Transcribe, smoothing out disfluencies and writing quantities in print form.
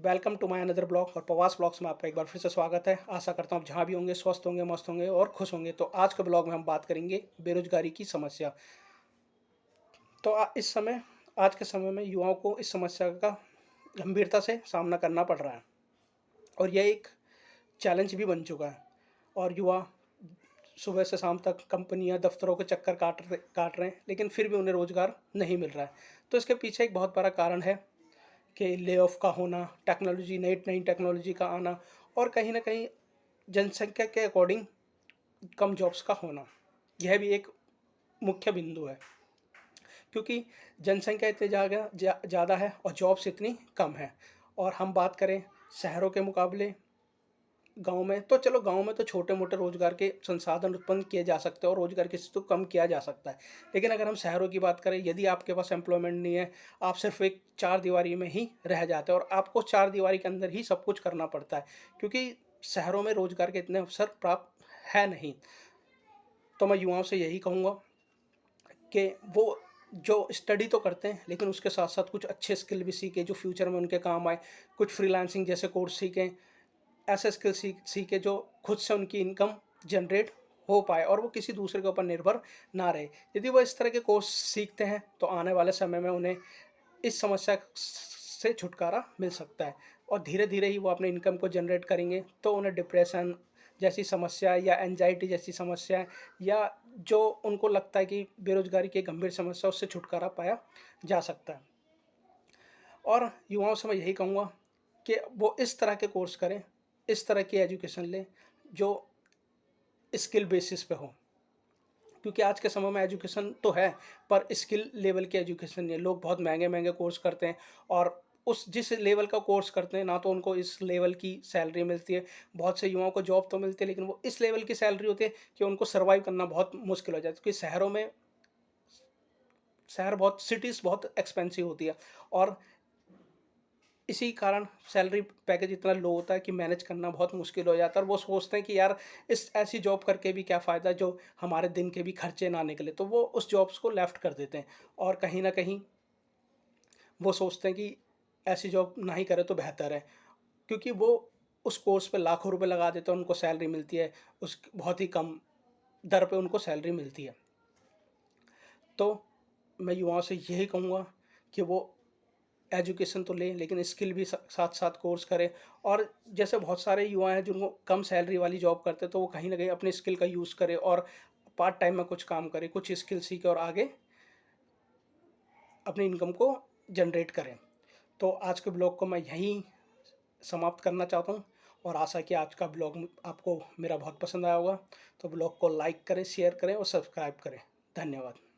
Welcome to my another blog और प्रवास blogs में आपका एक बार फिर से स्वागत है। आशा करता हूँ आप जहाँ भी होंगे स्वस्थ होंगे, मस्त होंगे और खुश होंगे। तो आज के ब्लॉग में हम बात करेंगे बेरोजगारी की समस्या। तो आज के समय में युवाओं को इस समस्या का गंभीरता से सामना करना पड़ रहा है और यह एक चैलेंज भी बन चुका है। और युवा सुबह से शाम तक कंपनियां, दफ्तरों के चक्कर काट रहे हैं, लेकिन फिर भी उन्हें रोज़गार नहीं मिल रहा है। तो इसके पीछे एक बहुत बड़ा कारण है कि ले ऑफ का होना, टेक्नोलॉजी, नई नई टेक्नोलॉजी का आना और कहीं न कहीं जनसंख्या के अकॉर्डिंग कम जॉब्स का होना। यह भी एक मुख्य बिंदु है, क्योंकि जनसंख्या इतनी ज़्यादा है और जॉब्स इतनी कम है। और हम बात करें शहरों के मुकाबले गाँव में, तो चलो गाँव में तो छोटे-मोटे रोज़गार के संसाधन उत्पन्न किए जा सकते हैं और रोज़गार की स्थिति को कम किया जा सकता है। लेकिन अगर हम शहरों की बात करें, यदि आपके पास एम्प्लॉयमेंट नहीं है, आप सिर्फ़ एक चारदीवारी में ही रह जाते हैं और आपको चारदीवारी के अंदर ही सब कुछ करना पड़ता है, क्योंकि शहरों में रोज़गार के इतने अवसर प्राप्त है नहीं। तो मैं युवाओं से यही कहूँगा कि वो जो स्टडी तो करते हैं, लेकिन उसके साथ-साथ कुछ अच्छे स्किल भी सीखें जो फ्यूचर में उनके काम आए। कुछ फ्रीलांसिंग जैसे कोर्स सीखें, ऐसे स्किल सीखे जो खुद से उनकी इनकम जनरेट हो पाए और वो किसी दूसरे के ऊपर निर्भर ना रहे। यदि वो इस तरह के कोर्स सीखते हैं तो आने वाले समय में उन्हें इस समस्या से छुटकारा मिल सकता है और धीरे-धीरे ही वो अपने इनकम को जनरेट करेंगे, तो उन्हें डिप्रेशन जैसी समस्या या एंग्ज़ायटी जैसी समस्या या जो उनको लगता है कि बेरोज़गारी की एक गंभीर समस्या, उससे छुटकारा पाया जा सकता है। और युवाओं से मैं यही कहूँगा कि वो इस तरह के कोर्स करें, इस तरह की एजुकेशन लें जो स्किल बेसिस पे हो। क्योंकि आज के समय में एजुकेशन तो है, पर स्किल लेवल की एजुकेशन नहीं है। लोग बहुत महँगे-महँगे कोर्स करते हैं और उस जिस लेवल का कोर्स करते हैं, ना तो उनको इस लेवल की सैलरी मिलती है। बहुत से युवाओं को जॉब तो मिलती है, लेकिन वो इस लेवल की सैलरी होती है कि उनको सर्वाइव करना बहुत मुश्किल हो जाता है। क्योंकि शहर बहुत सिटीज़ बहुत एक्सपेंसिव होती है और इसी कारण सैलरी पैकेज इतना लो होता है कि मैनेज करना बहुत मुश्किल हो जाता है और वो सोचते हैं कि यार इस ऐसी जॉब करके भी क्या फ़ायदा जो हमारे दिन के भी खर्चे ना निकले, तो वो उस जॉब्स को लेफ्ट कर देते हैं और कहीं न कहीं वो सोचते हैं कि ऐसी जॉब ना ही करें तो बेहतर है, क्योंकि वो उस कोर्स पे लाखों रुपए लगा देते हैं, उनको सैलरी मिलती है, उस बहुत ही कम दर पे उनको सैलरी मिलती है। तो मैं युवाओं से यही कहूँगा कि वो एजुकेशन तो लें, लेकिन स्किल भी साथ-साथ कोर्स करें। और जैसे बहुत सारे युवा हैं जिनको कम सैलरी वाली जॉब करते हैं, तो वो कहीं न कहीं अपनी स्किल का यूज़ करें और पार्ट टाइम में कुछ काम करें, कुछ स्किल सीखें और आगे अपनी इनकम को जनरेट करें। तो आज के ब्लॉग को मैं यहीं समाप्त करना चाहता हूँ और आशा है कि आज का ब्लॉग आपको मेरा बहुत पसंद आया होगा। तो ब्लॉग को लाइक करें, शेयर करें और सब्सक्राइब करें। धन्यवाद।